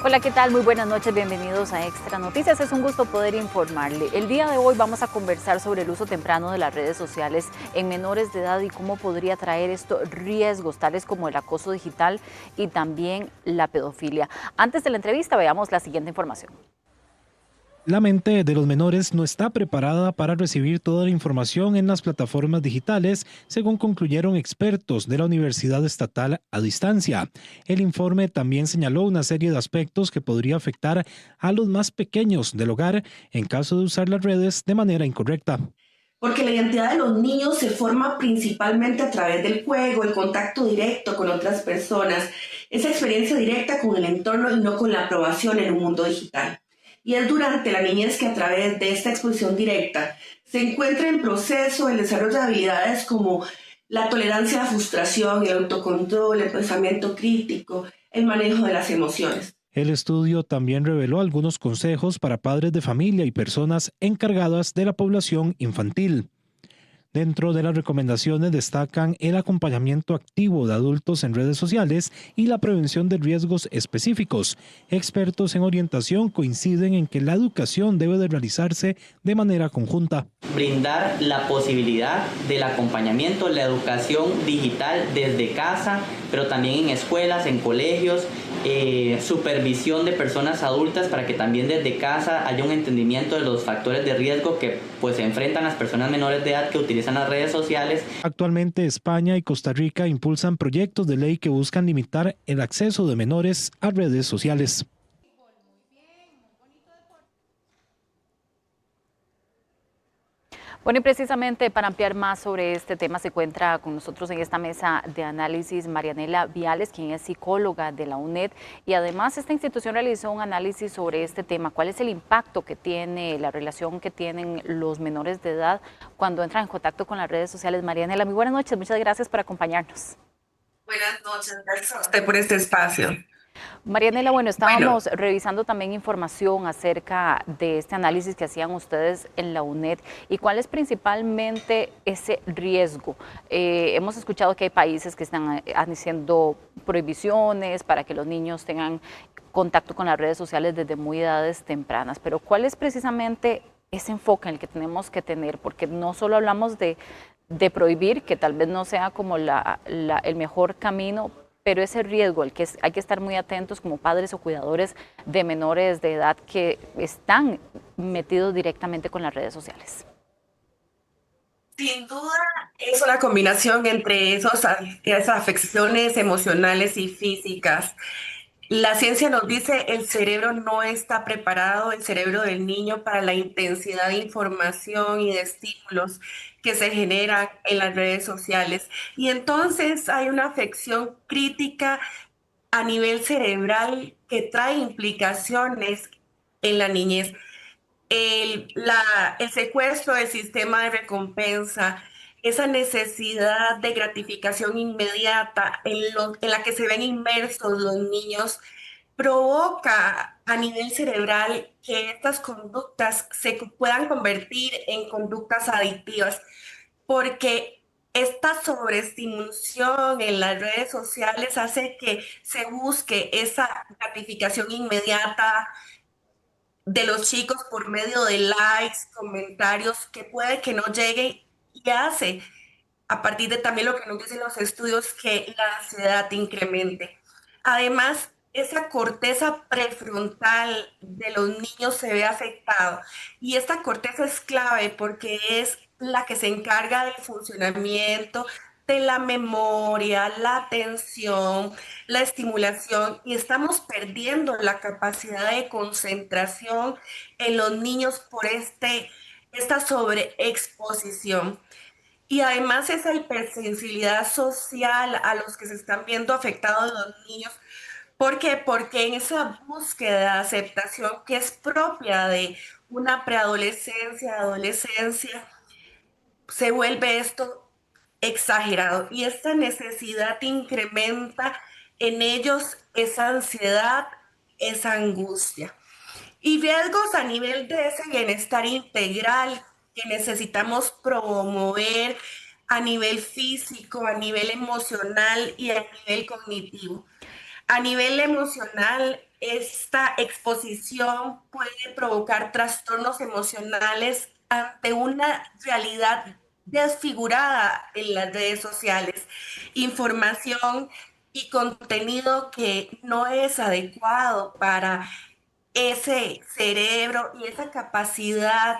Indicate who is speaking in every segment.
Speaker 1: Hola, ¿qué tal? Muy buenas noches, bienvenidos a Extra Noticias. Es un gusto poder informarle. El día de hoy vamos a conversar sobre el uso temprano de las redes sociales en menores de edad y cómo podría traer esto riesgos tales como el acoso digital y también la pedofilia. Antes de la entrevista, veamos la siguiente información.
Speaker 2: La mente de los menores no está preparada para recibir toda la información en las plataformas digitales, según concluyeron expertos de la Universidad Estatal a Distancia. El informe también señaló una serie de aspectos que podría afectar a los más pequeños del hogar en caso de usar las redes de manera incorrecta.
Speaker 3: Porque la identidad de los niños se forma principalmente a través del juego, el contacto directo con otras personas, esa experiencia directa con el entorno y no con la aprobación en un mundo digital. Y es durante la niñez que a través de esta exposición directa se encuentra en proceso el desarrollo de habilidades como la tolerancia a la frustración, el autocontrol, el pensamiento crítico, el manejo de las emociones.
Speaker 2: El estudio también reveló algunos consejos para padres de familia y personas encargadas de la población infantil. Dentro de las recomendaciones destacan el acompañamiento activo de adultos en redes sociales y la prevención de riesgos específicos. Expertos en orientación coinciden en que la educación debe de realizarse de manera conjunta.
Speaker 4: Brindar la posibilidad del acompañamiento, la educación digital desde casa, pero también en escuelas, en colegios, supervisión de personas adultas para que también desde casa haya un entendimiento de los factores de riesgo que pues se enfrentan las personas menores de edad que utilizan las redes sociales.
Speaker 2: Actualmente España y Costa Rica impulsan proyectos de ley que buscan limitar el acceso de menores a redes sociales.
Speaker 1: Bueno, y precisamente para ampliar más sobre este tema se encuentra con nosotros en esta mesa de análisis Marianela Viales, quien es psicóloga de la UNED, y además esta institución realizó un análisis sobre este tema. ¿Cuál es el impacto que tiene, la relación que tienen los menores de edad cuando entran en contacto con las redes sociales? Marianela, muy buenas noches, muchas gracias por acompañarnos.
Speaker 3: Buenas noches, gracias a usted por este espacio.
Speaker 1: Marianela, bueno,
Speaker 3: Bueno,
Speaker 1: estábamos revisando también información acerca de este análisis que hacían ustedes en la UNED y cuál es principalmente ese riesgo. Hemos escuchado que hay países que están haciendo prohibiciones para que los niños tengan contacto con las redes sociales desde muy edades tempranas, pero ¿cuál es precisamente ese enfoque en el que tenemos que tener? Porque no solo hablamos de prohibir, que tal vez no sea como el mejor camino, pero ese riesgo, hay que estar muy atentos como padres o cuidadores de menores de edad que están metidos directamente con las redes sociales.
Speaker 3: sin duda es una combinación entre esas afecciones emocionales y físicas. La ciencia nos dice el cerebro no está preparado, el cerebro del niño, para la intensidad de información y de estímulos que se generan en las redes sociales. Y entonces hay una afección crítica a nivel cerebral que trae implicaciones en la niñez. El secuestro del sistema de recompensa, esa necesidad de gratificación inmediata en la que se ven inmersos los niños, provoca a nivel cerebral que estas conductas se puedan convertir en conductas adictivas, porque esta sobreestimulación en las redes sociales hace que se busque esa gratificación inmediata de los chicos por medio de likes, comentarios que puede que no lleguen, y hace, a partir de también lo que nos dicen los estudios, que la ansiedad incremente. Además, esa corteza prefrontal de los niños se ve afectada, y esta corteza es clave porque es la que se encarga del funcionamiento de la memoria, la atención, la estimulación, y estamos perdiendo la capacidad de concentración en los niños por esta sobreexposición. Y además esa hipersensibilidad social a los que se están viendo afectados los niños. ¿Por qué? Porque en esa búsqueda de aceptación que es propia de una preadolescencia, adolescencia, se vuelve esto exagerado, y esta necesidad incrementa en ellos esa ansiedad, esa angustia. Y riesgos a nivel de ese bienestar integral que necesitamos promover a nivel físico, a nivel emocional y a nivel cognitivo. A nivel emocional, esta exposición puede provocar trastornos emocionales ante una realidad desfigurada en las redes sociales, información y contenido que no es adecuado para ese cerebro y esa capacidad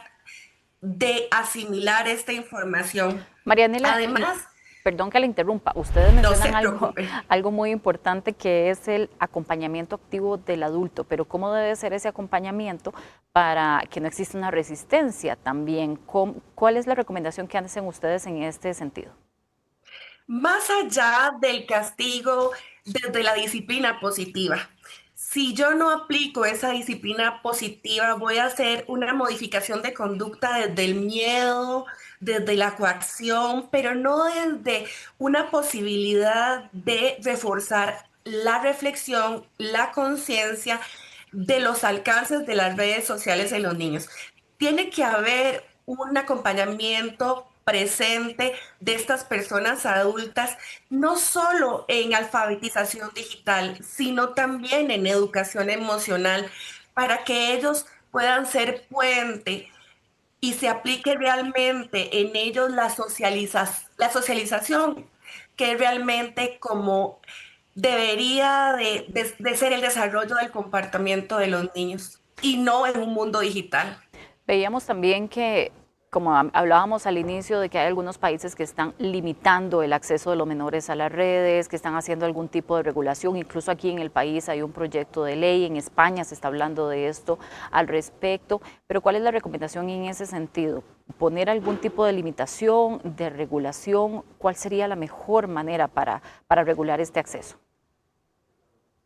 Speaker 3: de asimilar esta información.
Speaker 1: Marianela,
Speaker 3: Además,
Speaker 1: perdón que la interrumpa, ustedes
Speaker 3: no se
Speaker 1: mencionan
Speaker 3: preocupe.
Speaker 1: algo muy importante que es el acompañamiento activo del adulto, pero ¿cómo debe ser ese acompañamiento para que no exista una resistencia también? ¿Cuál es la recomendación que hacen ustedes en este sentido?
Speaker 3: Más allá del castigo, desde la disciplina positiva. Si yo no aplico esa disciplina positiva, voy a hacer una modificación de conducta desde el miedo, desde la coacción, pero no desde una posibilidad de reforzar la reflexión, la conciencia de los alcances de las redes sociales en los niños. Tiene que haber un acompañamiento presente de estas personas adultas, no solo en alfabetización digital, sino también en educación emocional, para que ellos puedan ser puente y se aplique realmente en ellos la socialización, que es realmente como debería de ser el desarrollo del comportamiento de los niños y no en un mundo digital.
Speaker 1: Veíamos también que, como hablábamos al inicio, de que hay algunos países que están limitando el acceso de los menores a las redes, que están haciendo algún tipo de regulación. Incluso aquí en el país hay un proyecto de ley, en España se está hablando de esto al respecto. Pero ¿cuál es la recomendación en ese sentido? ¿Poner algún tipo de limitación, de regulación? ¿Cuál sería la mejor manera para regular este acceso?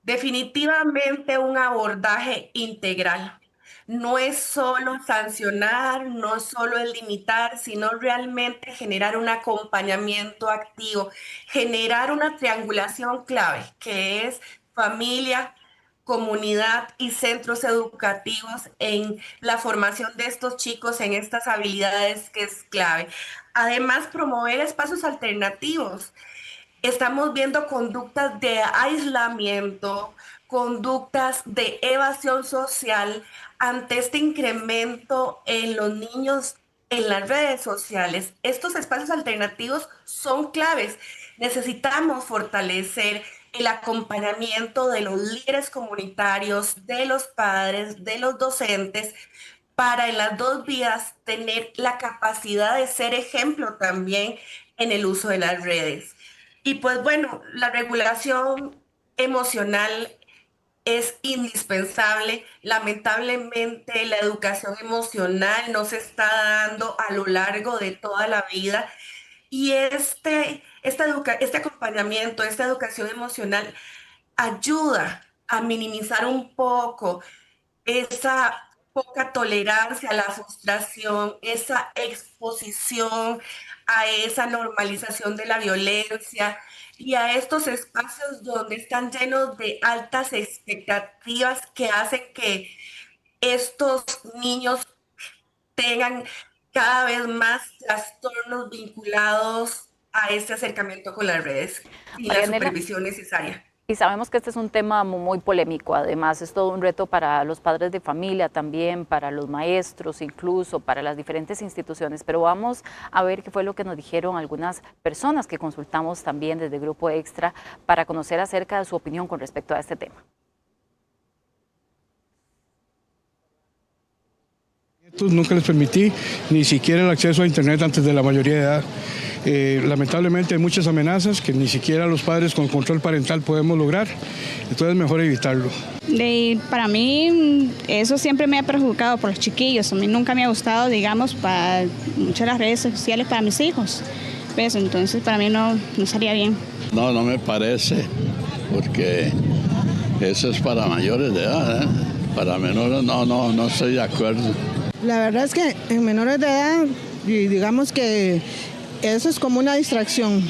Speaker 3: Definitivamente un abordaje integral. No es solo sancionar, no es solo el limitar, sino realmente generar un acompañamiento activo, generar una triangulación clave, que es familia, comunidad y centros educativos en la formación de estos chicos en estas habilidades que es clave. Además, promover espacios alternativos. Estamos viendo conductas de aislamiento, conductas de evasión social ante este incremento en los niños en las redes sociales. Estos espacios alternativos son claves. Necesitamos fortalecer el acompañamiento de los líderes comunitarios, de los padres, de los docentes, para en las dos vías tener la capacidad de ser ejemplo también en el uso de las redes. Y pues bueno, la regulación emocional es indispensable. Lamentablemente, la educación emocional no se está dando a lo largo de toda la vida. Y este acompañamiento, esta educación emocional ayuda a minimizar un poco esa poca tolerancia a la frustración, esa exposición a esa normalización de la violencia y a estos espacios donde están llenos de altas expectativas que hacen que estos niños tengan cada vez más trastornos vinculados a este acercamiento con las redes y la
Speaker 1: Marianela,
Speaker 3: supervisión necesaria.
Speaker 1: y sabemos que este es un tema muy polémico, además es todo un reto para los padres de familia también, para los maestros incluso, para las diferentes instituciones, pero vamos a ver qué fue lo que nos dijeron algunas personas que consultamos también desde Grupo Extra para conocer acerca de su opinión con respecto a este tema.
Speaker 5: Nunca les permití ni siquiera el acceso a internet antes de la mayoría de edad. Lamentablemente hay muchas amenazas que ni siquiera los padres con control parental podemos lograr, entonces es mejor evitarlo.
Speaker 6: Para mí eso siempre me ha perjudicado por los chiquillos, a mí nunca me ha gustado, digamos, para muchas las redes sociales para mis hijos, ¿ves? Entonces para mí no estaría bien.
Speaker 7: No me parece, porque eso es para mayores de edad, ¿eh? Para menores no estoy de acuerdo.
Speaker 8: La verdad es que en menores de edad, digamos que eso es como una distracción.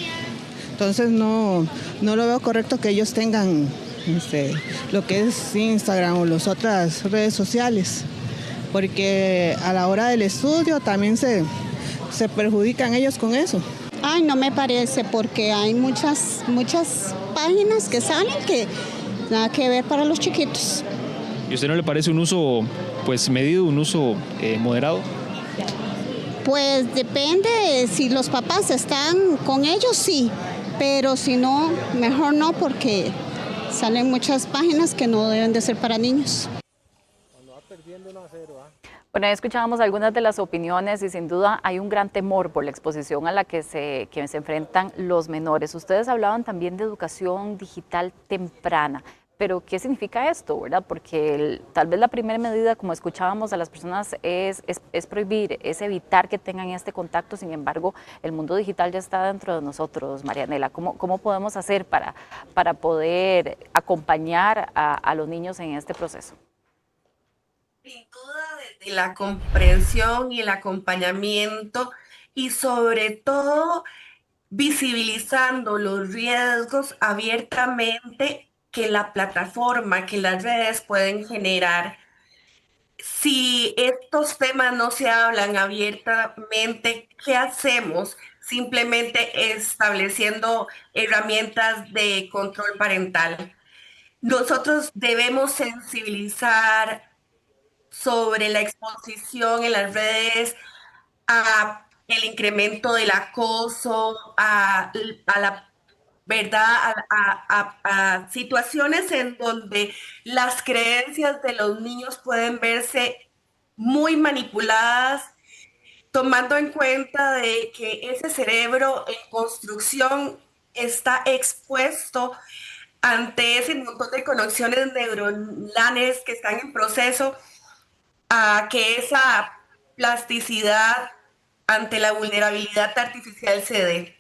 Speaker 8: Entonces no lo veo correcto que ellos tengan lo que es Instagram o las otras redes sociales. Porque a la hora del estudio también se perjudican ellos con eso.
Speaker 9: Ay, no me parece, porque hay muchas páginas que salen que nada que ver para los chiquitos.
Speaker 10: ¿Y a usted no le parece un uso pues medido, un uso moderado?
Speaker 9: Pues depende, si los papás están con ellos, sí, pero si no, mejor no, porque salen muchas páginas que no deben de ser para niños.
Speaker 1: Bueno, escuchábamos algunas de las opiniones y sin duda hay un gran temor por la exposición a la que se enfrentan los menores. Ustedes hablaban también de educación digital temprana, pero ¿qué significa esto, verdad? Porque tal vez la primera medida, como escuchábamos a las personas, es prohibir, es evitar que tengan este contacto. Sin embargo, el mundo digital ya está dentro de nosotros, Marianela. ¿Cómo podemos hacer para poder acompañar a los niños en este proceso?
Speaker 3: Sin duda, desde la comprensión y el acompañamiento y sobre todo visibilizando los riesgos abiertamente que la plataforma, que las redes pueden generar. Si estos temas no se hablan abiertamente, ¿qué hacemos? Simplemente estableciendo herramientas de control parental. Nosotros debemos sensibilizar sobre la exposición en las redes, a el incremento del acoso, a la verdad, a situaciones en donde las creencias de los niños pueden verse muy manipuladas, tomando en cuenta de que ese cerebro en construcción está expuesto ante ese montón de conexiones neuronales que están en proceso, a que esa plasticidad ante la vulnerabilidad artificial se dé.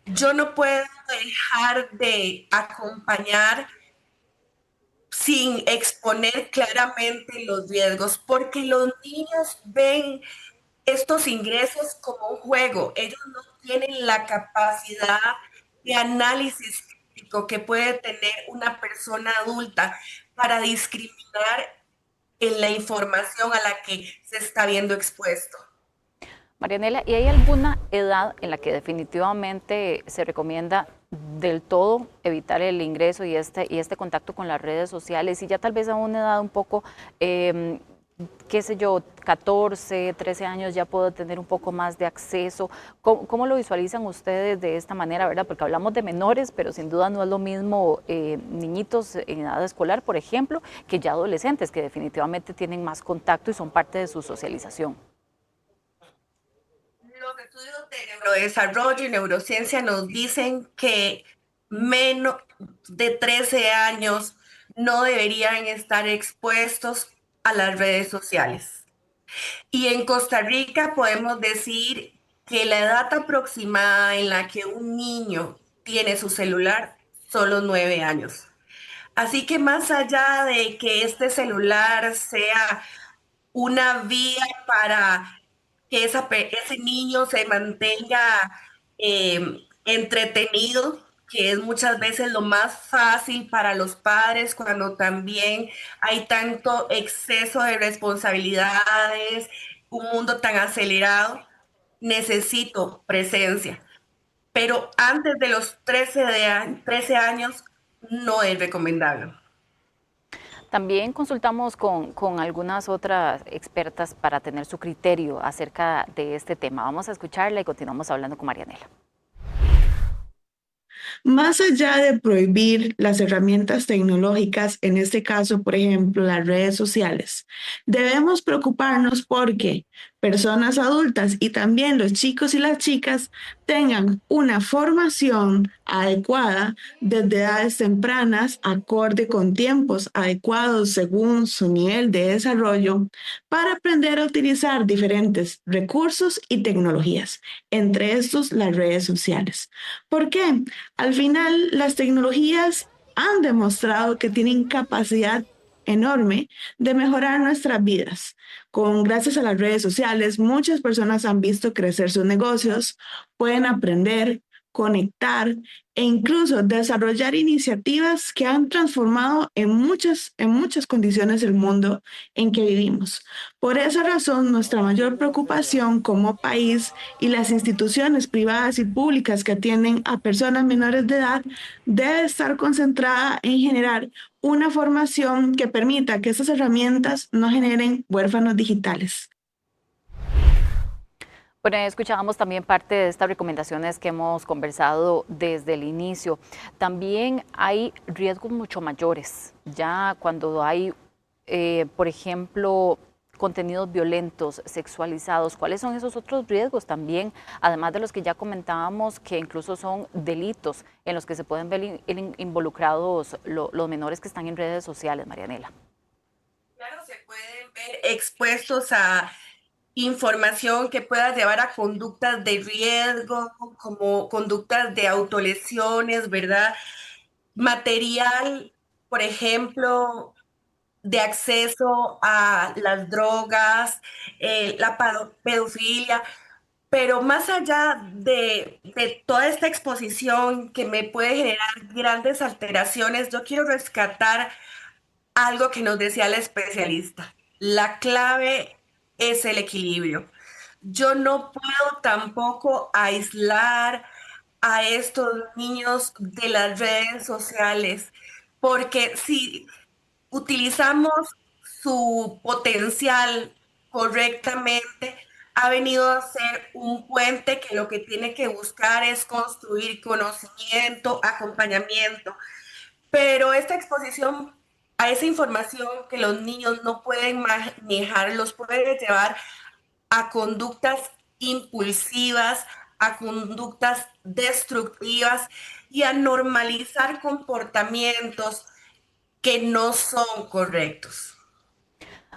Speaker 3: Yo no puedo dejar de acompañar sin exponer claramente los riesgos, porque los niños ven estos ingresos como un juego. Ellos no tienen la capacidad de análisis crítico que puede tener una persona adulta para discriminar en la información a la que se está viendo expuesto.
Speaker 1: Marianela, ¿y hay alguna edad en la que definitivamente se recomienda del todo evitar el ingreso y este contacto con las redes sociales? Y ya tal vez a una edad un poco, qué sé yo, 14, 13 años ya puedo tener un poco más de acceso. ¿Cómo lo visualizan ustedes de esta manera, verdad? Porque hablamos de menores, pero sin duda no es lo mismo niñitos en edad escolar, por ejemplo, que ya adolescentes, que definitivamente tienen más contacto y son parte de su socialización.
Speaker 3: Los estudios de neurodesarrollo y neurociencia nos dicen que menos de 13 años no deberían estar expuestos a las redes sociales. Y en Costa Rica podemos decir que la edad aproximada en la que un niño tiene su celular son los 9 años. Así que más allá de que este celular sea una vía para que ese niño se mantenga entretenido, que es muchas veces lo más fácil para los padres cuando también hay tanto exceso de responsabilidades, un mundo tan acelerado, necesito presencia. Pero antes de los 13 años no es recomendable.
Speaker 1: También consultamos con algunas otras expertas para tener su criterio acerca de este tema. Vamos a escucharla y continuamos hablando con Marianela.
Speaker 11: Más allá de prohibir las herramientas tecnológicas, en este caso, por ejemplo, las redes sociales, debemos preocuparnos porque personas adultas y también los chicos y las chicas tengan una formación adecuada desde edades tempranas, acorde con tiempos adecuados según su nivel de desarrollo, para aprender a utilizar diferentes recursos y tecnologías, entre estos las redes sociales. ¿Por qué? Al final, las tecnologías han demostrado que tienen capacidad enorme de mejorar nuestras vidas. Gracias a las redes sociales, muchas personas han visto crecer sus negocios, pueden aprender, conectar e incluso desarrollar iniciativas que han transformado en muchas condiciones el mundo en que vivimos. Por esa razón, nuestra mayor preocupación como país y las instituciones privadas y públicas que atienden a personas menores de edad debe estar concentrada en generar una formación que permita que esas herramientas no generen huérfanos digitales.
Speaker 1: Bueno, escuchábamos también parte de estas recomendaciones que hemos conversado desde el inicio. También hay riesgos mucho mayores, ya cuando hay, por ejemplo, contenidos violentos, sexualizados. ¿Cuáles son esos otros riesgos también, además de los que ya comentábamos, que incluso son delitos en los que se pueden ver involucrados los menores que están en redes sociales, Marianela?
Speaker 3: Claro, se pueden ver expuestos a información que pueda llevar a conductas de riesgo, como conductas de autolesiones, ¿verdad? Material, por ejemplo, de acceso a las drogas, la pedofilia, pero más allá de toda esta exposición que me puede generar grandes alteraciones, yo quiero rescatar algo que nos decía la especialista. La clave es el equilibrio. Yo no puedo tampoco aislar a estos niños de las redes sociales, porque si utilizamos su potencial correctamente, ha venido a ser un puente que lo que tiene que buscar es construir conocimiento, acompañamiento. Pero esta exposición a esa información que los niños no pueden manejar los puede llevar a conductas impulsivas, a conductas destructivas y a normalizar comportamientos que no son correctos.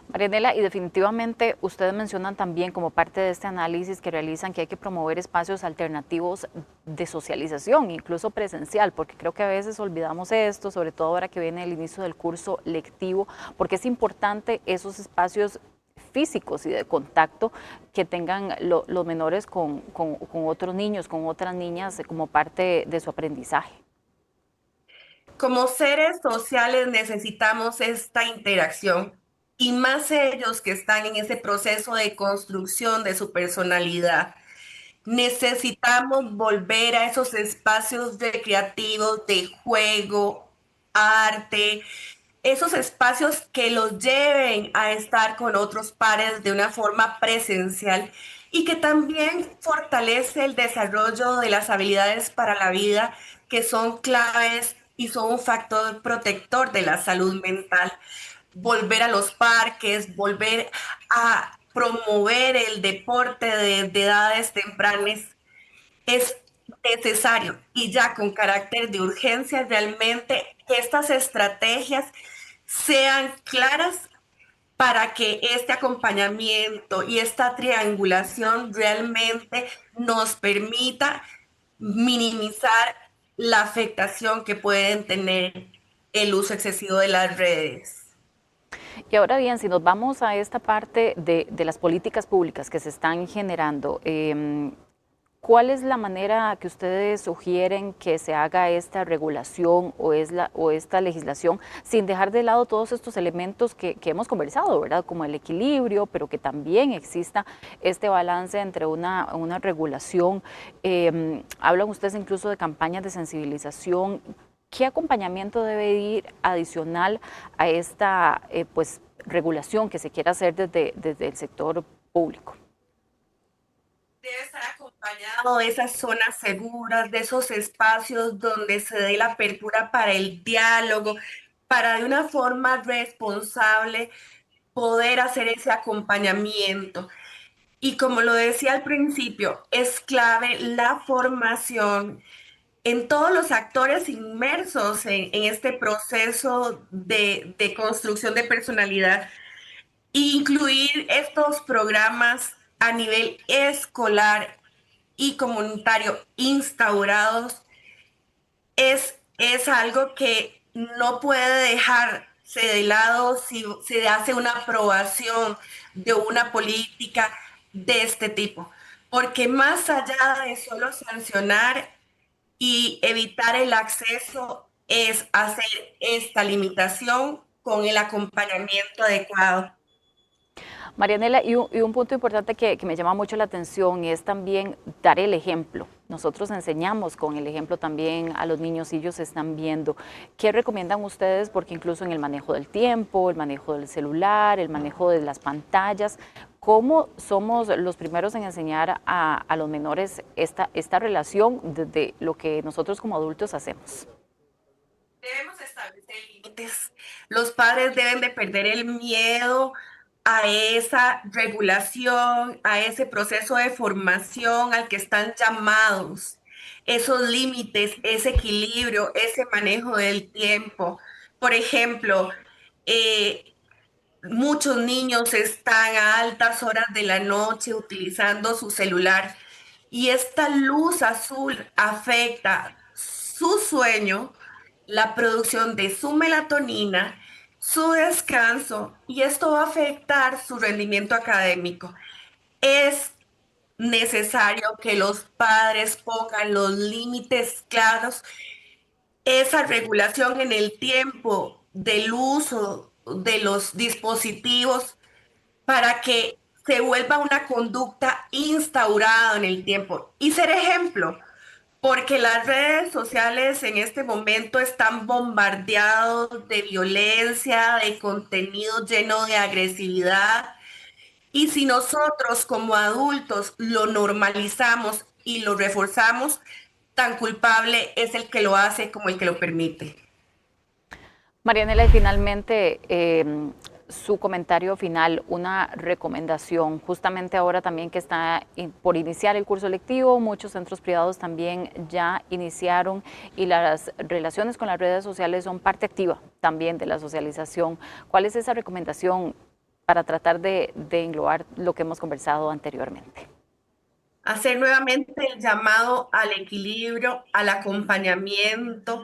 Speaker 1: Marianela, y definitivamente ustedes mencionan también como parte de este análisis que realizan que hay que promover espacios alternativos de socialización, incluso presencial, porque creo que a veces olvidamos esto, sobre todo ahora que viene el inicio del curso lectivo, porque es importante esos espacios físicos y de contacto que tengan los menores con otros niños, con otras niñas, como parte de su aprendizaje.
Speaker 3: Como seres sociales necesitamos esta interacción y más ellos que están en ese proceso de construcción de su personalidad. Necesitamos volver a esos espacios recreativos de juego, arte, esos espacios que los lleven a estar con otros pares de una forma presencial y que también fortalece el desarrollo de las habilidades para la vida que son claves y son un factor protector de la salud mental. Volver a los parques, volver a promover el deporte de edades tempranas es necesario y ya con carácter de urgencia realmente que estas estrategias sean claras para que este acompañamiento y esta triangulación realmente nos permita minimizar la afectación que pueden tener el uso excesivo de las redes.
Speaker 1: Y ahora bien, si nos vamos a esta parte de las políticas públicas que se están generando, ¿cuál es la manera que ustedes sugieren que se haga esta regulación o esta legislación sin dejar de lado todos estos elementos que hemos conversado, ¿verdad? Como el equilibrio, pero que también exista este balance entre una regulación. Hablan ustedes incluso de campañas de sensibilización. ¿Qué acompañamiento debe ir adicional a esta regulación que se quiera hacer desde el sector público?
Speaker 3: Debe estar acompañado de esas zonas seguras, de esos espacios donde se dé la apertura para el diálogo, para de una forma responsable poder hacer ese acompañamiento. Y como lo decía al principio, es clave la formación en todos los actores inmersos en este proceso de construcción de personalidad, incluir estos programas a nivel escolar y comunitario instaurados es algo que no puede dejarse de lado si se hace una aprobación de una política de este tipo, porque más allá de solo sancionar y evitar el acceso es hacer esta limitación con el acompañamiento adecuado.
Speaker 1: Marianela, y un punto importante que me llama mucho la atención es también dar el ejemplo. Nosotros enseñamos con el ejemplo también a los niños y ellos están viendo. ¿Qué recomiendan ustedes? Porque incluso en el manejo del tiempo, el manejo del celular, el manejo de las pantallas, ¿cómo somos los primeros en enseñar a los menores esta relación de lo que nosotros como adultos hacemos?
Speaker 3: Debemos establecer límites. Los padres deben de perder el miedo a esa regulación, a ese proceso de formación al que están llamados, esos límites, ese equilibrio, ese manejo del tiempo. Por ejemplo, muchos niños están a altas horas de la noche utilizando su celular y esta luz azul afecta su sueño, la producción de su melatonina, su descanso, y esto va a afectar su rendimiento académico. Es necesario que los padres pongan los límites claros, esa regulación en el tiempo del uso de los dispositivos para que se vuelva una conducta instaurada en el tiempo y ser ejemplo. Porque las redes sociales en este momento están bombardeados de violencia, de contenido lleno de agresividad. Y si nosotros como adultos lo normalizamos y lo reforzamos, tan culpable es el que lo hace como el que lo permite.
Speaker 1: Marianela, y finalmente, su comentario final, una recomendación, justamente ahora también que está por iniciar el curso lectivo, muchos centros privados también ya iniciaron y las relaciones con las redes sociales son parte activa también de la socialización. ¿Cuál es esa recomendación para tratar de englobar lo que hemos conversado anteriormente?
Speaker 3: Hacer nuevamente el llamado al equilibrio, al acompañamiento,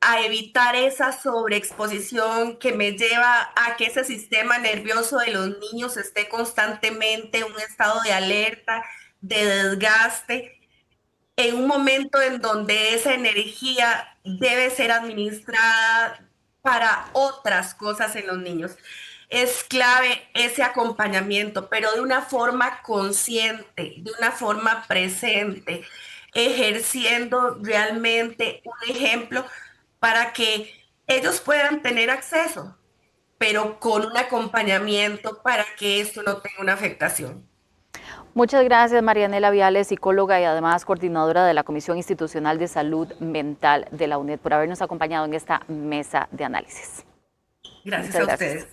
Speaker 3: a evitar esa sobreexposición que me lleva a que ese sistema nervioso de los niños esté constantemente en un estado de alerta, de desgaste, en un momento en donde esa energía debe ser administrada para otras cosas en los niños. Es clave ese acompañamiento, pero de una forma consciente, de una forma presente, ejerciendo realmente un ejemplo para que ellos puedan tener acceso, pero con un acompañamiento para que esto no tenga una afectación.
Speaker 1: Muchas gracias, Marianela Viales, psicóloga y además coordinadora de la Comisión Institucional de Salud Mental de la UNED, por habernos acompañado en esta mesa de análisis.
Speaker 3: Gracias a ustedes.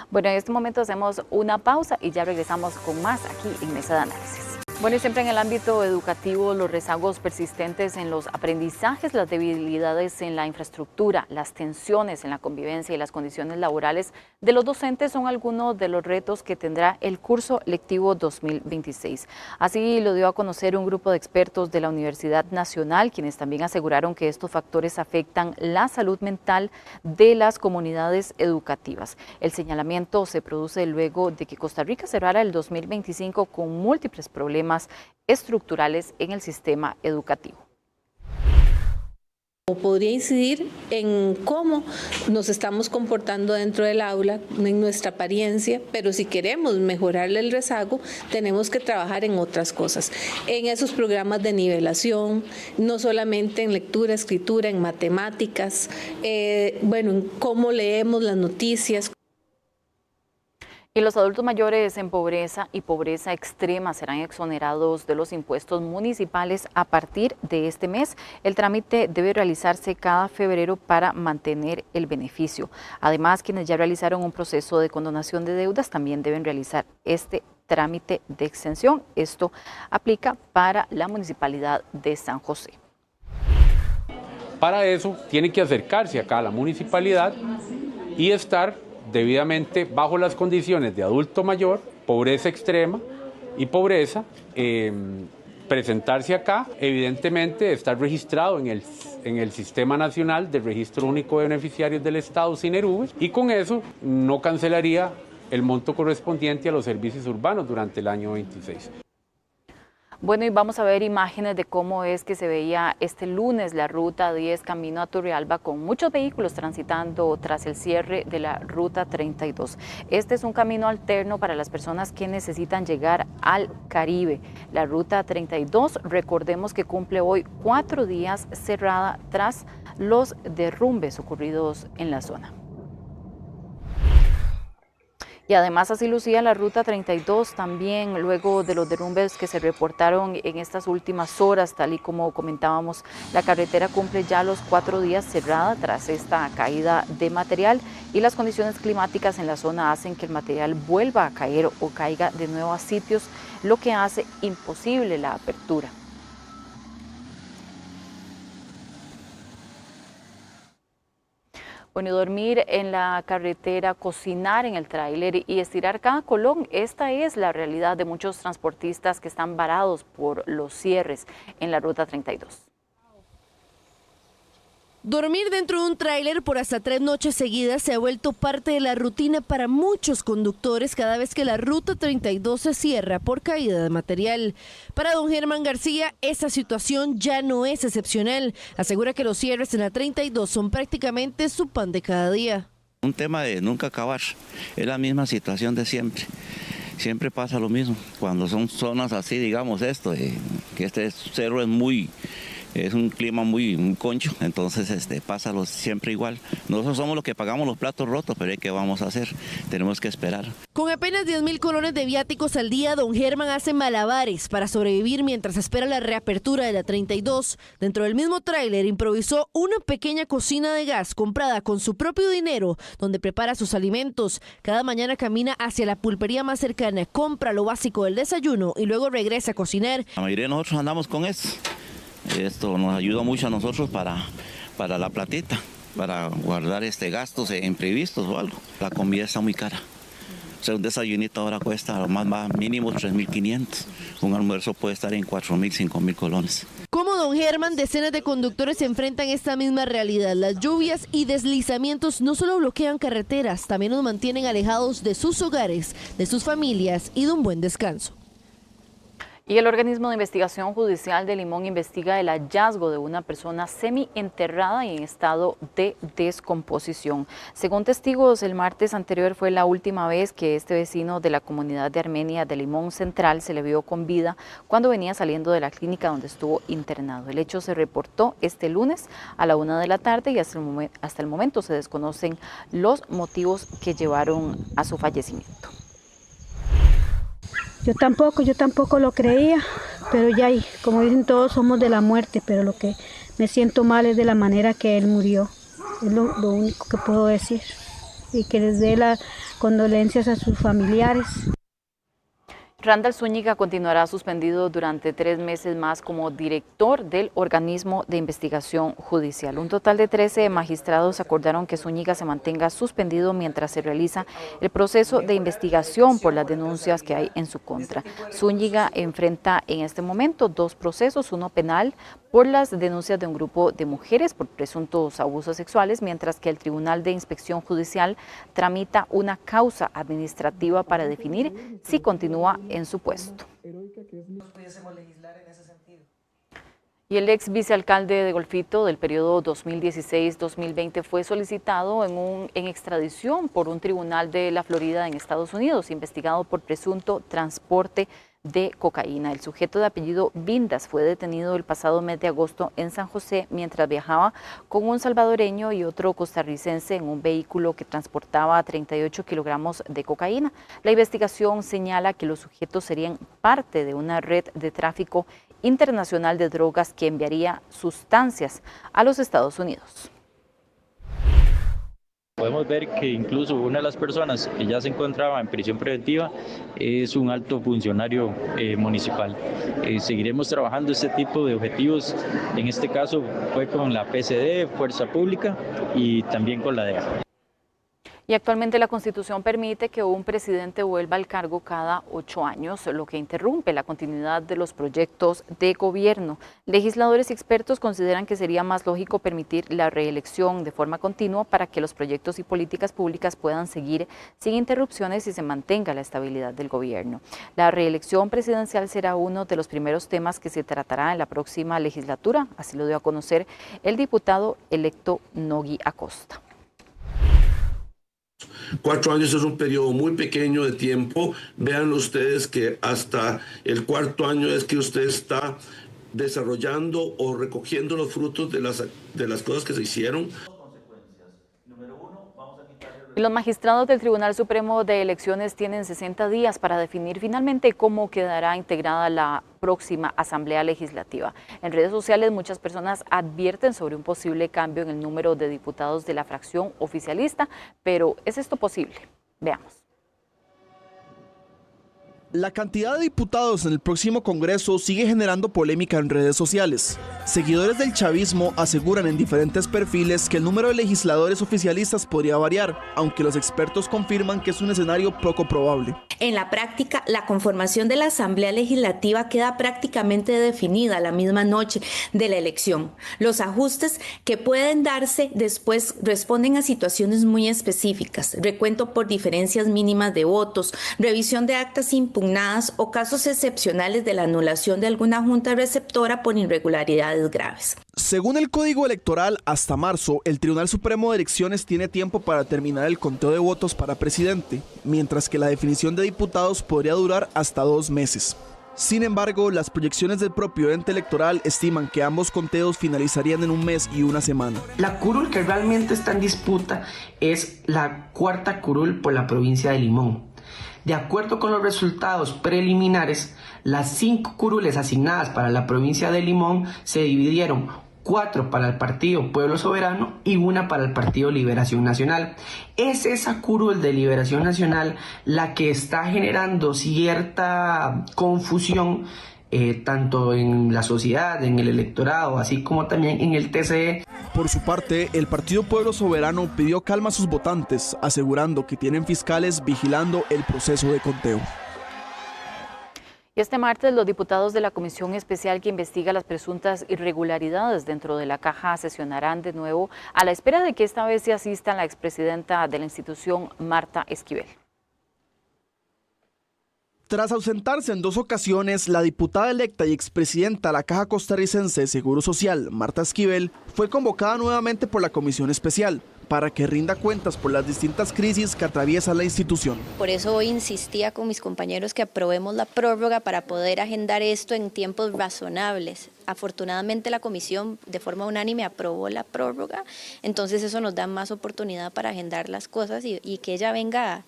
Speaker 1: Bueno, en este momento hacemos una pausa y ya regresamos con más aquí en Mesa de Análisis. Bueno, y siempre en el ámbito educativo, los rezagos persistentes en los aprendizajes, las debilidades en la infraestructura, las tensiones en la convivencia y las condiciones laborales de los docentes son algunos de los retos que tendrá el curso lectivo 2026. Así lo dio a conocer un grupo de expertos de la Universidad Nacional, quienes también aseguraron que estos factores afectan la salud mental de las comunidades educativas. El señalamiento se produce luego de que Costa Rica cerrara el 2025 con múltiples problemas estructurales en el sistema educativo.
Speaker 12: Podría incidir en cómo nos estamos comportando dentro del aula, en nuestra apariencia, pero si queremos mejorarle el rezago, tenemos que trabajar en otras cosas, en esos programas de nivelación, no solamente en lectura, escritura, en matemáticas, en cómo leemos las noticias.
Speaker 1: Y los adultos mayores en pobreza y pobreza extrema serán exonerados de los impuestos municipales a partir de este mes. El trámite debe realizarse cada febrero para mantener el beneficio. Además, quienes ya realizaron un proceso de condonación de deudas también deben realizar este trámite de exención. Esto aplica para la Municipalidad de San José.
Speaker 13: Para eso tiene que acercarse acá a la municipalidad y estar debidamente bajo las condiciones de adulto mayor, pobreza extrema y pobreza, presentarse acá, evidentemente estar registrado en el Sistema Nacional de Registro Único de Beneficiarios del Estado, SINERUVE, y con eso no cancelaría el monto correspondiente a los servicios urbanos durante el año 26.
Speaker 1: Bueno, y vamos a ver imágenes de cómo es que se veía este lunes la ruta 10 camino a Turrialba con muchos vehículos transitando tras el cierre de la ruta 32. Este es un camino alterno para las personas que necesitan llegar al Caribe. La ruta 32, recordemos que cumple hoy 4 días cerrada tras los derrumbes ocurridos en la zona. Y además así lucía la ruta 32 también luego de los derrumbes que se reportaron en estas últimas horas, tal y como comentábamos. La carretera cumple ya los 4 días cerrada tras esta caída de material y las condiciones climáticas en la zona hacen que el material vuelva a caer o caiga de nuevo a sitios, lo que hace imposible la apertura. Bueno, dormir en la carretera, cocinar en el tráiler y estirar cada colón, esta es la realidad de muchos transportistas que están varados por los cierres en la ruta 32.
Speaker 14: Dormir dentro de un tráiler por hasta 3 noches seguidas se ha vuelto parte de la rutina para muchos conductores cada vez que la ruta 32 se cierra por caída de material. Para don Germán García, esta situación ya no es excepcional. Asegura que los cierres en la 32 son prácticamente su pan de cada día.
Speaker 15: Un tema de nunca acabar, es la misma situación de siempre. Siempre pasa lo mismo, cuando son zonas así, digamos que este cerro es un clima muy concho, entonces pasa siempre igual. Nosotros somos los que pagamos los platos rotos, pero ¿qué vamos a hacer? Tenemos que esperar.
Speaker 14: Con apenas 10.000 colones de viáticos al día, don Germán hace malabares para sobrevivir mientras espera la reapertura de la 32. Dentro del mismo tráiler improvisó una pequeña cocina de gas comprada con su propio dinero, donde prepara sus alimentos. Cada mañana camina hacia la pulpería más cercana, compra lo básico del desayuno y luego regresa a cocinar.
Speaker 15: La mayoría de nosotros andamos con esto. Esto nos ayuda mucho a nosotros para la platita, para guardar gastos imprevistos o algo. La comida está muy cara. O sea, un desayunito ahora cuesta lo más mínimo 3.500. Un almuerzo puede estar en 4.000, 5.000 colones.
Speaker 14: Como don Germán, decenas de conductores se enfrentan a esta misma realidad. Las lluvias y deslizamientos no solo bloquean carreteras, también nos mantienen alejados de sus hogares, de sus familias y de un buen descanso.
Speaker 1: Y el organismo de investigación judicial de Limón investiga el hallazgo de una persona semi-enterrada y en estado de descomposición. Según testigos, el martes anterior fue la última vez que este vecino de la comunidad de Armenia de Limón Central se le vio con vida cuando venía saliendo de la clínica donde estuvo internado. El hecho se reportó este lunes a la 1 de la tarde y hasta el momento se desconocen los motivos que llevaron a su fallecimiento.
Speaker 16: Yo tampoco lo creía, pero ya, como dicen todos, somos de la muerte, pero lo que me siento mal es de la manera que él murió, es lo único que puedo decir, y que les dé las condolencias a sus familiares.
Speaker 1: Randall Zúñiga continuará suspendido durante 3 meses más como director del organismo de investigación judicial. Un total de 13 magistrados acordaron que Zúñiga se mantenga suspendido mientras se realiza el proceso de investigación por las denuncias que hay en su contra. Zúñiga enfrenta en este momento 2 procesos, uno penal por las denuncias de un grupo de mujeres por presuntos abusos sexuales, mientras que el Tribunal de Inspección Judicial tramita una causa administrativa para definir si continúa en su puesto. Y el ex vicealcalde de Golfito del periodo 2016-2020 fue solicitado en extradición por un tribunal de la Florida en Estados Unidos, investigado por presunto transporte de cocaína. El sujeto de apellido Vindas fue detenido el pasado mes de agosto en San José mientras viajaba con un salvadoreño y otro costarricense en un vehículo que transportaba 38 kilogramos de cocaína. La investigación señala que los sujetos serían parte de una red de tráfico internacional de drogas que enviaría sustancias a los Estados Unidos.
Speaker 17: Podemos ver que incluso una de las personas que ya se encontraba en prisión preventiva es un alto funcionario municipal. Seguiremos trabajando este tipo de objetivos, en este caso fue con la PCD, Fuerza Pública y también con la DEA.
Speaker 1: Y actualmente la Constitución permite que un presidente vuelva al cargo cada 8 años, lo que interrumpe la continuidad de los proyectos de gobierno. Legisladores y expertos consideran que sería más lógico permitir la reelección de forma continua para que los proyectos y políticas públicas puedan seguir sin interrupciones y se mantenga la estabilidad del gobierno. La reelección presidencial será uno de los primeros temas que se tratará en la próxima legislatura, así lo dio a conocer el diputado electo Nogui Acosta.
Speaker 18: 4 años es un periodo muy pequeño de tiempo. Vean ustedes que hasta el 4.º año es que usted está desarrollando o recogiendo los frutos de las cosas que se hicieron.
Speaker 1: Los magistrados del Tribunal Supremo de Elecciones tienen 60 días para definir finalmente cómo quedará integrada la próxima Asamblea Legislativa. En redes sociales muchas personas advierten sobre un posible cambio en el número de diputados de la fracción oficialista, pero ¿es esto posible? Veamos.
Speaker 19: La cantidad de diputados en el próximo Congreso sigue generando polémica en redes sociales. Seguidores del chavismo aseguran en diferentes perfiles que el número de legisladores oficialistas podría variar, aunque los expertos confirman que es un escenario poco probable.
Speaker 20: En la práctica, la conformación de la Asamblea Legislativa queda prácticamente definida la misma noche de la elección. Los ajustes que pueden darse después responden a situaciones muy específicas, recuento por diferencias mínimas de votos, revisión de actas impugnadas o casos excepcionales de la anulación de alguna junta receptora por irregularidades graves.
Speaker 19: Según el Código Electoral, hasta marzo, el Tribunal Supremo de Elecciones tiene tiempo para terminar el conteo de votos para presidente, mientras que la definición de diputados podría durar hasta 2 meses. Sin embargo, las proyecciones del propio ente electoral estiman que ambos conteos finalizarían en 1 mes y 1 semana.
Speaker 21: La curul que realmente está en disputa es la 4ª curul por la provincia de Limón. De acuerdo con los resultados preliminares, las 5 curules asignadas para la provincia de Limón se dividieron: 4 para el Partido Pueblo Soberano y 1 para el Partido Liberación Nacional. Es esa curul de Liberación Nacional la que está generando cierta confusión tanto en la sociedad, en el electorado, así como también en el TCE.
Speaker 19: Por su parte, el Partido Pueblo Soberano pidió calma a sus votantes, asegurando que tienen fiscales vigilando el proceso de conteo.
Speaker 1: Y este martes los diputados de la Comisión Especial que investiga las presuntas irregularidades dentro de la Caja sesionarán de nuevo a la espera de que esta vez se asista la expresidenta de la institución, Marta Esquivel.
Speaker 19: Tras ausentarse en 2 ocasiones, la diputada electa y expresidenta de la Caja Costarricense de Seguro Social, Marta Esquivel, fue convocada nuevamente por la Comisión Especial para que rinda cuentas por las distintas crisis que atraviesa la institución.
Speaker 22: Por eso hoy insistía con mis compañeros que aprobemos la prórroga para poder agendar esto en tiempos razonables. Afortunadamente la comisión de forma unánime aprobó la prórroga, entonces eso nos da más oportunidad para agendar las cosas y que ella venga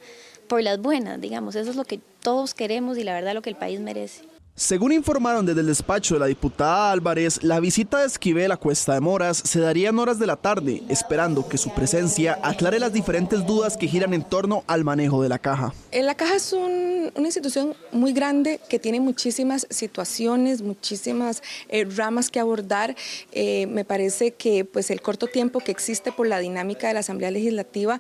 Speaker 22: por las buenas, digamos. Eso es lo que todos queremos y la verdad lo que el país merece.
Speaker 19: Según informaron desde el despacho de la diputada Álvarez, la visita de Esquivel a Cuesta de Moras se daría en horas de la tarde, esperando que su presencia aclare las diferentes dudas que giran en torno al manejo de la Caja.
Speaker 23: La Caja es una institución muy grande que tiene muchísimas situaciones, muchísimas ramas que abordar. Me parece que pues, el corto tiempo que existe por la dinámica de la Asamblea Legislativa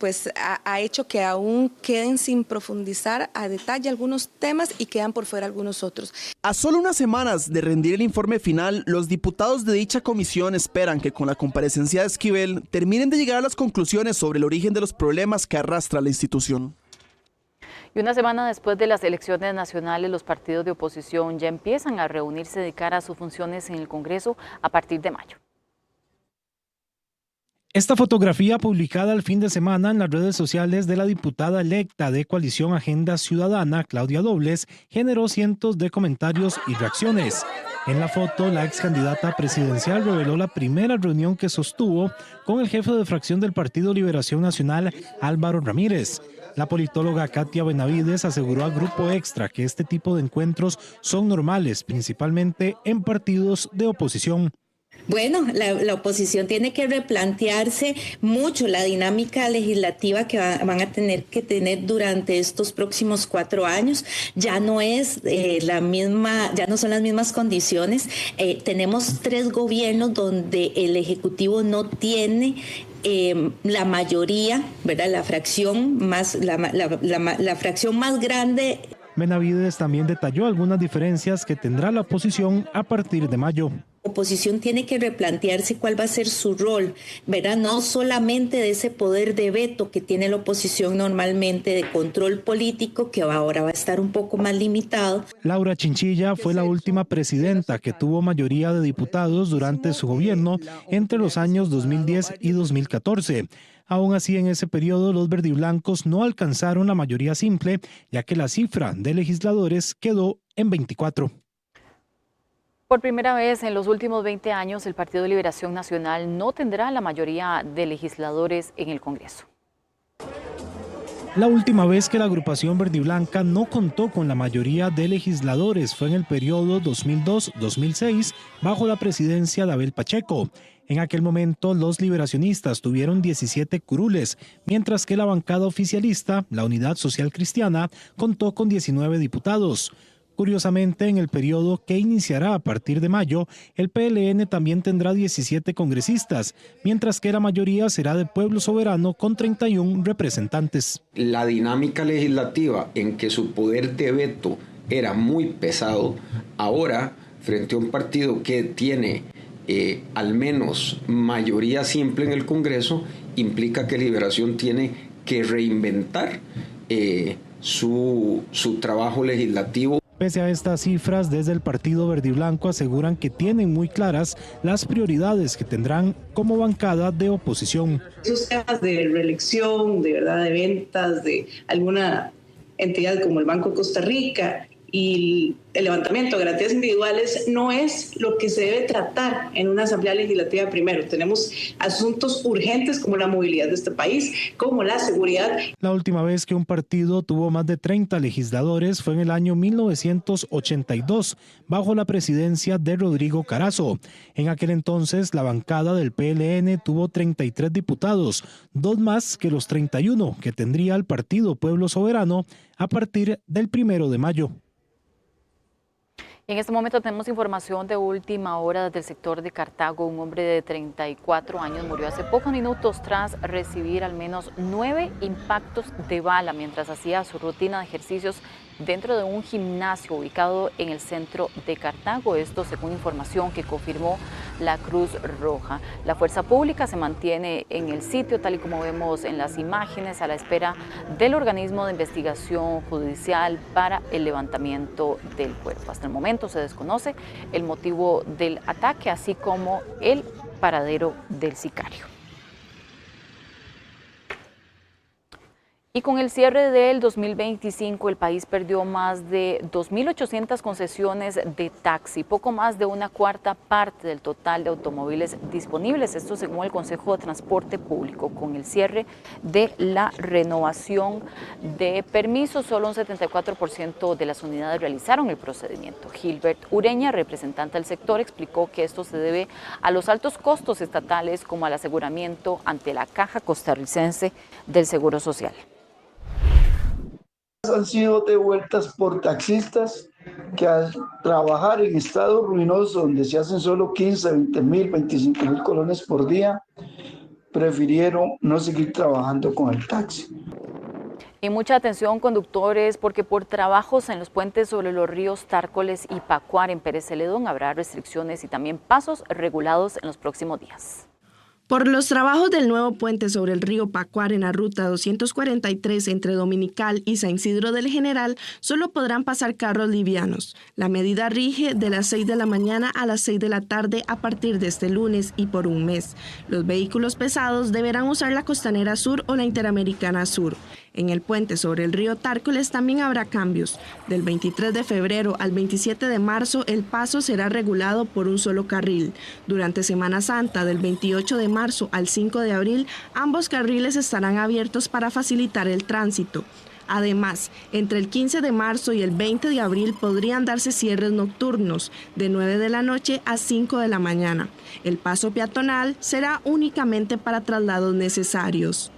Speaker 23: pues ha hecho que aún queden sin profundizar a detalle algunos temas y quedan por fuera algunos otros.
Speaker 19: A solo unas semanas de rendir el informe final, los diputados de dicha comisión esperan que con la comparecencia de Esquivel terminen de llegar a las conclusiones sobre el origen de los problemas que arrastra la institución.
Speaker 1: Y una semana después de las elecciones nacionales, los partidos de oposición ya empiezan a reunirse de cara a sus funciones en el Congreso a partir de mayo.
Speaker 2: Esta fotografía publicada el fin de semana en las redes sociales de la diputada electa de Coalición Agenda Ciudadana, Claudia Dobles, generó cientos de comentarios y reacciones. En la foto, la ex candidata presidencial reveló la primera reunión que sostuvo con el jefe de fracción del Partido Liberación Nacional, Álvaro Ramírez. La politóloga Katia Benavides aseguró a Grupo Extra que este tipo de encuentros son normales, principalmente en partidos de oposición.
Speaker 20: Bueno, la oposición tiene que replantearse mucho la dinámica legislativa que van a tener que tener durante estos próximos 4 años. Ya no es ya no son las mismas condiciones. Tenemos 3 gobiernos donde el Ejecutivo no tiene la mayoría, ¿verdad? La fracción más grande.
Speaker 2: Benavides también detalló algunas diferencias que tendrá la oposición a partir de mayo.
Speaker 20: La oposición tiene que replantearse cuál va a ser su rol, ¿verdad? No solamente de ese poder de veto que tiene la oposición normalmente, de control político, que ahora va a estar un poco más limitado.
Speaker 2: Laura Chinchilla fue la última presidenta que tuvo mayoría de diputados durante su gobierno entre los años 2010 y 2014. Aún así, en ese periodo los verdiblancos no alcanzaron la mayoría simple, ya que la cifra de legisladores quedó en 24.
Speaker 1: Por primera vez en los últimos 20 años, el Partido de Liberación Nacional no tendrá la mayoría de legisladores en el Congreso.
Speaker 2: La última vez que la agrupación verdiblanca no contó con la mayoría de legisladores fue en el periodo 2002-2006 bajo la presidencia de Abel Pacheco. En aquel momento los liberacionistas tuvieron 17 curules, mientras que la bancada oficialista, la Unidad Social Cristiana, contó con 19 diputados. Curiosamente, en el periodo que iniciará a partir de mayo, el PLN también tendrá 17 congresistas, mientras que la mayoría será de Pueblo Soberano con 31 representantes.
Speaker 4: La dinámica legislativa en que su poder de veto era muy pesado, ahora, frente a un partido que tiene al menos mayoría simple en el Congreso, implica que Liberación tiene que reinventar su trabajo legislativo.
Speaker 2: Pese a estas cifras, desde el Partido Verdiblanco aseguran que tienen muy claras las prioridades que tendrán como bancada de oposición.
Speaker 5: Esos temas de reelección, de verdad, de ventas, de alguna entidad como el Banco de Costa Rica y el levantamiento de garantías individuales no es lo que se debe tratar en una asamblea legislativa primero. Tenemos asuntos urgentes como la movilidad de este país, como la seguridad.
Speaker 2: La última vez que un partido tuvo más de 30 legisladores fue en el año 1982, bajo la presidencia de Rodrigo Carazo. En aquel entonces, la bancada del PLN tuvo 33 diputados, 2 más que los 31 que tendría el Partido Pueblo Soberano a partir del 1 de mayo.
Speaker 1: En este momento tenemos información de última hora desde el sector de Cartago. Un hombre de 34 años murió hace pocos minutos tras recibir al menos 9 impactos de bala mientras hacía su rutina de ejercicios dentro de un gimnasio ubicado en el centro de Cartago. Esto según información que confirmó la Cruz Roja. La fuerza pública se mantiene en el sitio, tal y como vemos en las imágenes, a la espera del organismo de investigación judicial para el levantamiento del cuerpo. Hasta el momento se desconoce el motivo del ataque, así como el paradero del sicario. Y con el cierre del 2025, el país perdió más de 2.800 concesiones de taxi, poco más de una cuarta parte del total de automóviles disponibles. Esto según el Consejo de Transporte Público. Con el cierre de la renovación de permisos, solo un 74% de las unidades realizaron el procedimiento. Gilbert Ureña, representante del sector, explicó que esto se debe a los altos costos estatales como al aseguramiento ante la Caja Costarricense del Seguro Social.
Speaker 6: Han sido devueltas por taxistas que al trabajar en estados ruinosos donde se hacen solo 15, 20 mil, 25 mil colones por día, prefirieron no seguir trabajando con el taxi.
Speaker 1: Y mucha atención, conductores, porque por trabajos en los puentes sobre los ríos Tárcoles y Pacuar en Pérez Celedón habrá restricciones y también pasos regulados en los próximos días.
Speaker 24: Por los trabajos del nuevo puente sobre el río Pacuar en la ruta 243 entre Dominical y San Isidro del General, solo podrán pasar carros livianos. La medida rige de las 6 de la mañana a las 6 de la tarde a partir de este lunes y por un mes. Los vehículos pesados deberán usar la Costanera Sur o la Interamericana Sur. En el puente sobre el río Tárcoles también habrá cambios. Del 23 de febrero al 27 de marzo el paso será regulado por un solo carril. Durante Semana Santa, del 28 de marzo al 5 de abril, ambos carriles estarán abiertos para facilitar el tránsito. Además, entre el 15 de marzo y el 20 de abril podrían darse cierres nocturnos de 9 de la noche a 5 de la mañana. El paso peatonal será únicamente para traslados necesarios.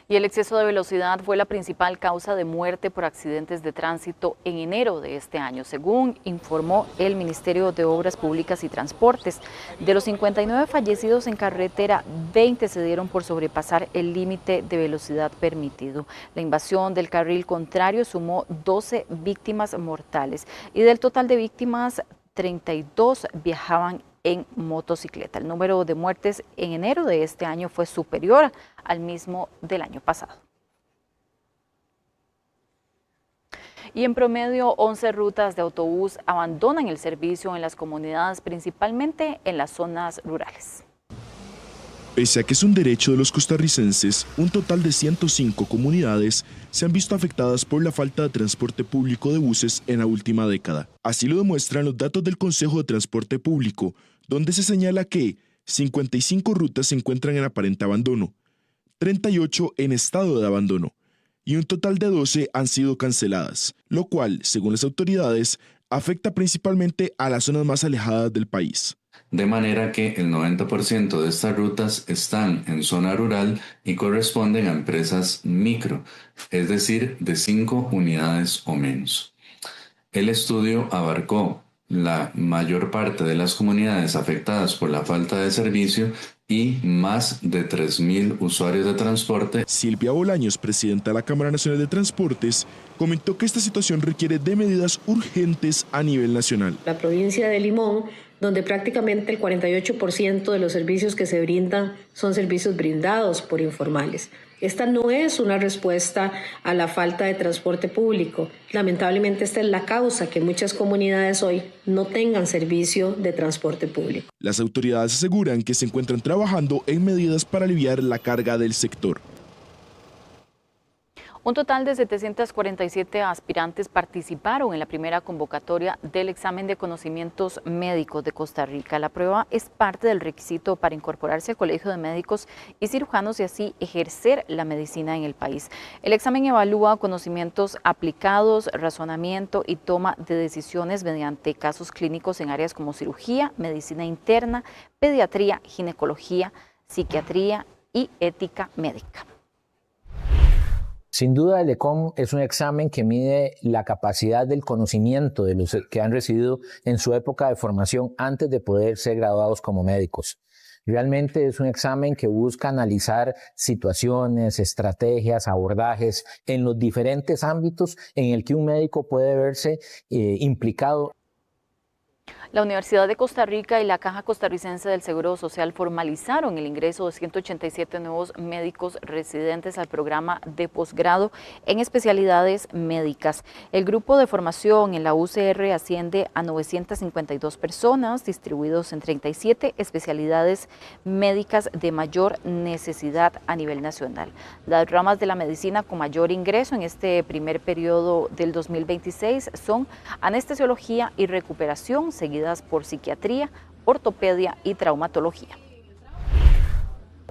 Speaker 1: Y el exceso de velocidad fue la principal causa de muerte por accidentes de tránsito en enero de este año, según informó el Ministerio de Obras Públicas y Transportes. De los 59 fallecidos en carretera, 20 se dieron por sobrepasar el límite de velocidad permitido. La invasión del carril contrario sumó 12 víctimas mortales y del total de víctimas, 32 viajaban en motocicleta. El número de muertes en enero de este año fue superior al mismo del año pasado. Y en promedio, 11 rutas de autobús abandonan el servicio en las comunidades, principalmente en las zonas rurales.
Speaker 7: Pese a que es un derecho de los costarricenses, un total de 105 comunidades se han visto afectadas por la falta de transporte público de buses en la última década. Así lo demuestran los datos del Consejo de Transporte Público, donde se señala que 55 rutas se encuentran en aparente abandono, 38 en estado de abandono y un total de 12 han sido canceladas, lo cual, según las autoridades, afecta principalmente a las zonas más alejadas del país.
Speaker 8: De manera que el 90% de estas rutas están en zona rural y corresponden a empresas micro, es decir, de 5 unidades o menos. El estudio abarcó la mayor parte de las comunidades afectadas por la falta de servicio y más de 3.000 usuarios de transporte.
Speaker 7: Silvia Bolaños, presidenta de la Cámara Nacional de Transportes, comentó que esta situación requiere de medidas urgentes a nivel nacional.
Speaker 9: La provincia de Limón, donde prácticamente el 48% de los servicios que se brindan son servicios brindados por informales. Esta no es una respuesta a la falta de transporte público. Lamentablemente esta es la causa que muchas comunidades hoy no tengan servicio de transporte público.
Speaker 7: Las autoridades aseguran que se encuentran trabajando en medidas para aliviar la carga del sector.
Speaker 1: Un total de 747 aspirantes participaron en la primera convocatoria del examen de conocimientos médicos de Costa Rica. La prueba es parte del requisito para incorporarse al Colegio de Médicos y Cirujanos y así ejercer la medicina en el país. El examen evalúa conocimientos aplicados, razonamiento y toma de decisiones mediante casos clínicos en áreas como cirugía, medicina interna, pediatría, ginecología, psiquiatría y ética médica.
Speaker 10: Sin duda, el ECOM es un examen que mide la capacidad del conocimiento de los que han recibido en su época de formación antes de poder ser graduados como médicos. Realmente es un examen que busca analizar situaciones, estrategias, abordajes en los diferentes ámbitos en el que un médico puede verse implicado.
Speaker 1: La Universidad de Costa Rica y la Caja Costarricense del Seguro Social formalizaron el ingreso de 187 nuevos médicos residentes al programa de posgrado en especialidades médicas. El grupo de formación en la UCR asciende a 952 personas distribuidos en 37 especialidades médicas de mayor necesidad a nivel nacional. Las ramas de la medicina con mayor ingreso en este primer periodo del 2026 son anestesiología y recuperación, seguidas por psiquiatría, ortopedia y traumatología.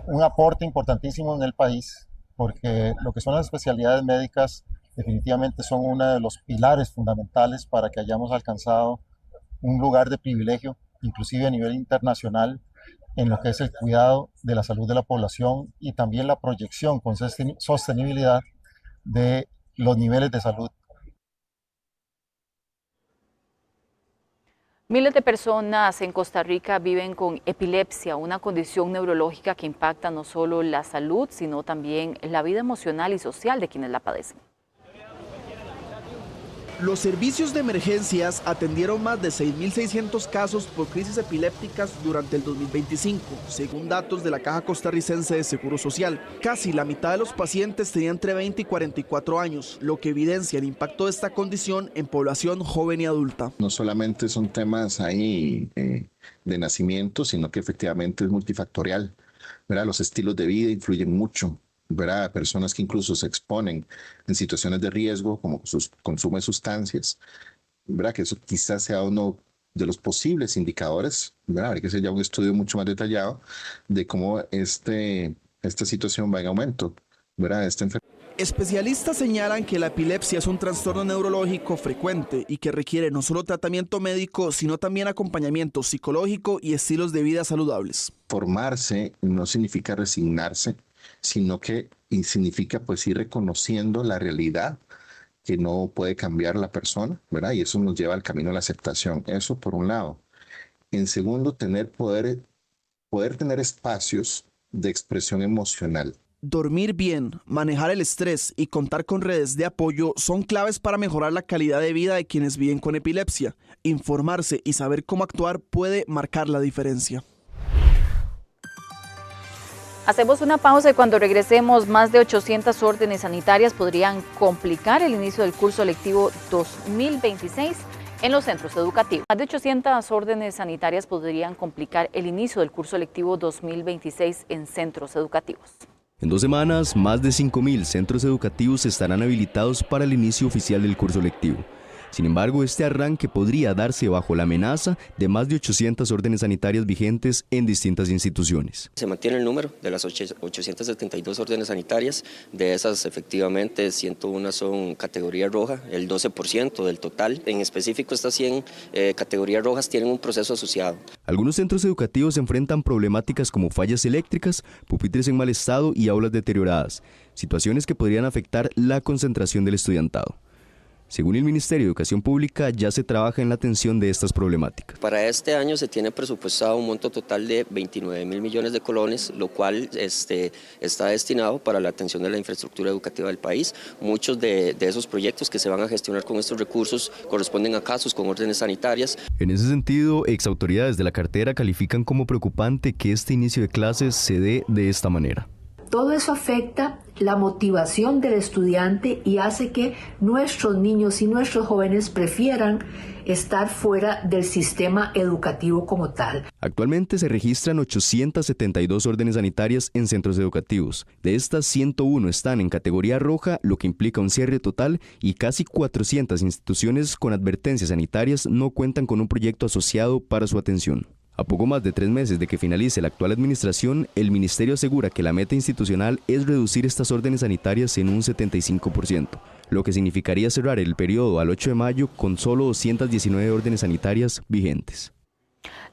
Speaker 25: Un aporte importantísimo en el país, porque lo que son las especialidades médicas definitivamente son uno de los pilares fundamentales para que hayamos alcanzado un lugar de privilegio, inclusive a nivel internacional, en lo que es el cuidado de la salud de la población y también la proyección con sostenibilidad de los niveles de salud.
Speaker 1: Miles de personas en Costa Rica viven con epilepsia, una condición neurológica que impacta no solo la salud, sino también la vida emocional y social de quienes la padecen.
Speaker 19: Los servicios de emergencias atendieron más de 6.600 casos por crisis epilépticas durante el 2025, según datos de la Caja Costarricense de Seguro Social. Casi la mitad de los pacientes tenían entre 20 y 44 años, lo que evidencia el impacto de esta condición en población joven y adulta.
Speaker 26: No solamente son temas ahí de nacimiento, sino que efectivamente es multifactorial, ¿verdad? Los estilos de vida influyen mucho. ¿Verdad? Personas que incluso se exponen en situaciones de riesgo como consumo de sustancias, ¿verdad? Que eso quizás sea uno de los posibles indicadores, ¿verdad? Habría que hacer ya un estudio mucho más detallado de cómo esta situación va en aumento, ¿verdad?
Speaker 19: Especialistas señalan que la epilepsia es un trastorno neurológico frecuente y que requiere no solo tratamiento médico, sino también acompañamiento psicológico y estilos de vida saludables.
Speaker 26: Formarse no significa resignarse, sino que y significa pues ir reconociendo la realidad que no puede cambiar la persona, ¿verdad? Y eso nos lleva al camino de la aceptación. Eso por un lado. En segundo, poder tener espacios de expresión emocional.
Speaker 19: Dormir bien, manejar el estrés y contar con redes de apoyo son claves para mejorar la calidad de vida de quienes viven con epilepsia. Informarse y saber cómo actuar puede marcar la diferencia.
Speaker 1: Hacemos una pausa y cuando regresemos, más de 800 órdenes sanitarias podrían complicar el inicio del curso lectivo 2026 en los centros educativos. Más de 800 órdenes sanitarias podrían complicar el inicio del curso lectivo 2026 en centros educativos.
Speaker 3: En 2 semanas, más de 5.000 centros educativos estarán habilitados para el inicio oficial del curso lectivo. Sin embargo, este arranque podría darse bajo la amenaza de más de 800 órdenes sanitarias vigentes en distintas instituciones.
Speaker 11: Se mantiene el número de las 872 órdenes sanitarias, de esas efectivamente 101 son categoría roja, el 12% del total. En específico, estas 100 categorías rojas tienen un proceso asociado.
Speaker 3: Algunos centros educativos enfrentan problemáticas como fallas eléctricas, pupitres en mal estado y aulas deterioradas, situaciones que podrían afectar la concentración del estudiantado. Según el Ministerio de Educación Pública, ya se trabaja en la atención de estas problemáticas.
Speaker 11: Para este año se tiene presupuestado un monto total de 29.000 millones de colones, lo cual está destinado para la atención de la infraestructura educativa del país. Muchos de esos proyectos que se van a gestionar con estos recursos corresponden a casos con órdenes sanitarias.
Speaker 3: En ese sentido, exautoridades de la cartera califican como preocupante que este inicio de clases se dé de esta manera.
Speaker 12: Todo eso afecta la motivación del estudiante y hace que nuestros niños y nuestros jóvenes prefieran estar fuera del sistema educativo como tal.
Speaker 3: Actualmente se registran 872 órdenes sanitarias en centros educativos. De estas, 101 están en categoría roja, lo que implica un cierre total, y casi 400 instituciones con advertencias sanitarias no cuentan con un proyecto asociado para su atención. A poco más de 3 meses de que finalice la actual administración, el Ministerio asegura que la meta institucional es reducir estas órdenes sanitarias en un 75%, lo que significaría cerrar el periodo al 8 de mayo con solo 219 órdenes sanitarias vigentes.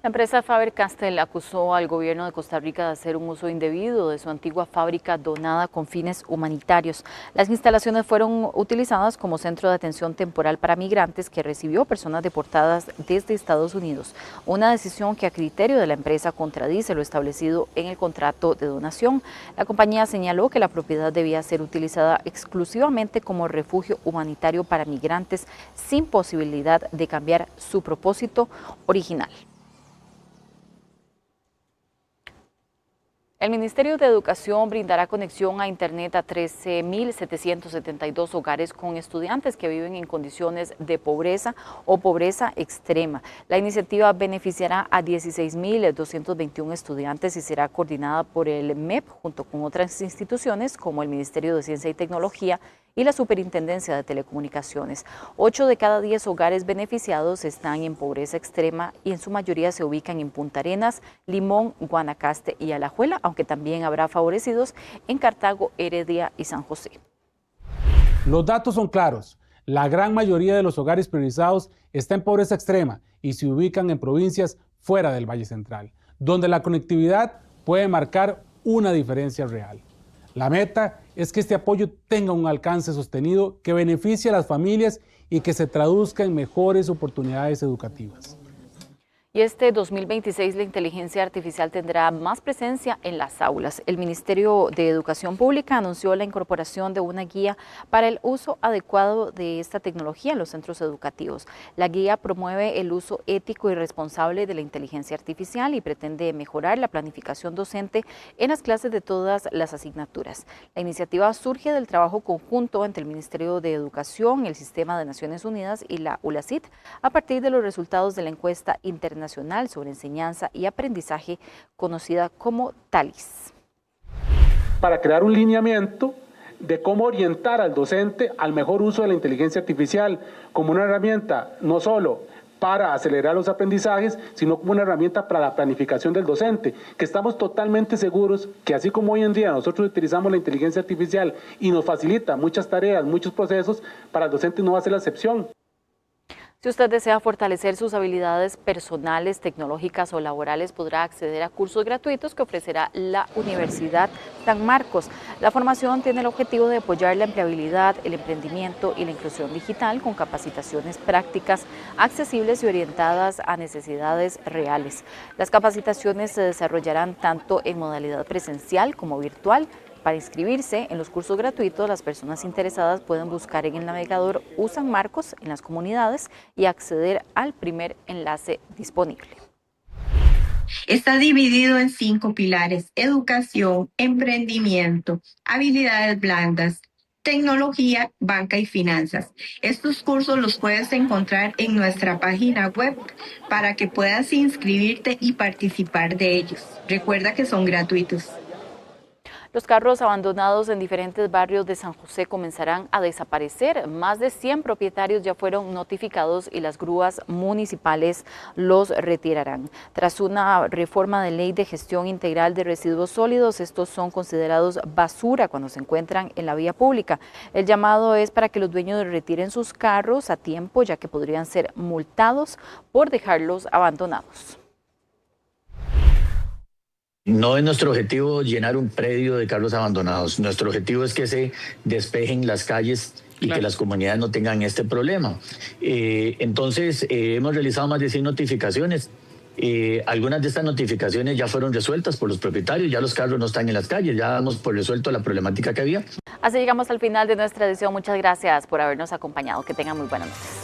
Speaker 1: La empresa Faber-Castell acusó al gobierno de Costa Rica de hacer un uso indebido de su antigua fábrica donada con fines humanitarios. Las instalaciones fueron utilizadas como centro de atención temporal para migrantes que recibió personas deportadas desde Estados Unidos. Una decisión que a criterio de la empresa contradice lo establecido en el contrato de donación. La compañía señaló que la propiedad debía ser utilizada exclusivamente como refugio humanitario para migrantes sin posibilidad de cambiar su propósito original. El Ministerio de Educación brindará conexión a Internet a 13.772 hogares con estudiantes que viven en condiciones de pobreza o pobreza extrema. La iniciativa beneficiará a 16.221 estudiantes y será coordinada por el MEP junto con otras instituciones como el Ministerio de Ciencia y Tecnología y la Superintendencia de Telecomunicaciones. 8 de cada 10 hogares beneficiados están en pobreza extrema y en su mayoría se ubican en Punta Arenas, Limón, Guanacaste y Alajuela, aunque también habrá favorecidos en Cartago, Heredia y San José.
Speaker 13: Los datos son claros. La gran mayoría de los hogares priorizados está en pobreza extrema y se ubican en provincias fuera del Valle Central, donde la conectividad puede marcar una diferencia real. La meta es que este apoyo tenga un alcance sostenido que beneficie a las familias y que se traduzca en mejores oportunidades educativas.
Speaker 1: Y este 2026 la inteligencia artificial tendrá más presencia en las aulas. El Ministerio de Educación Pública anunció la incorporación de una guía para el uso adecuado de esta tecnología en los centros educativos. La guía promueve el uso ético y responsable de la inteligencia artificial y pretende mejorar la planificación docente en las clases de todas las asignaturas. La iniciativa surge del trabajo conjunto entre el Ministerio de Educación, el Sistema de Naciones Unidas y la ULACID a partir de los resultados de la encuesta internacional sobre enseñanza y aprendizaje conocida como TALIS.
Speaker 13: Para crear un lineamiento de cómo orientar al docente al mejor uso de la inteligencia artificial como una herramienta no solo para acelerar los aprendizajes, sino como una herramienta para la planificación del docente, que estamos totalmente seguros que así como hoy en día nosotros utilizamos la inteligencia artificial y nos facilita muchas tareas, muchos procesos, para el docente no va a ser la excepción.
Speaker 1: Si usted desea fortalecer sus habilidades personales, tecnológicas o laborales, podrá acceder a cursos gratuitos que ofrecerá la Universidad San Marcos. La formación tiene el objetivo de apoyar la empleabilidad, el emprendimiento y la inclusión digital con capacitaciones prácticas, accesibles y orientadas a necesidades reales. Las capacitaciones se desarrollarán tanto en modalidad presencial como virtual. Para inscribirse en los cursos gratuitos, las personas interesadas pueden buscar en el navegador San Marcos en las comunidades y acceder al primer enlace disponible.
Speaker 14: Está dividido en 5 pilares: educación, emprendimiento, habilidades blandas, tecnología, banca y finanzas. Estos cursos los puedes encontrar en nuestra página web para que puedas inscribirte y participar de ellos. Recuerda que son gratuitos.
Speaker 1: Los carros abandonados en diferentes barrios de San José comenzarán a desaparecer. Más de 100 propietarios ya fueron notificados y las grúas municipales los retirarán. Tras una reforma de ley de gestión integral de residuos sólidos, estos son considerados basura cuando se encuentran en la vía pública. El llamado es para que los dueños retiren sus carros a tiempo, ya que podrían ser multados por dejarlos abandonados.
Speaker 15: No es nuestro objetivo llenar un predio de carros abandonados. Nuestro objetivo es que se despejen las calles y que las comunidades no tengan este problema. Entonces, hemos realizado más de 100 notificaciones. Algunas de estas notificaciones ya fueron resueltas por los propietarios, ya los carros no están en las calles, ya damos por resuelto la problemática que había.
Speaker 1: Así llegamos al final de nuestra edición. Muchas gracias por habernos acompañado. Que tengan muy buenas noches.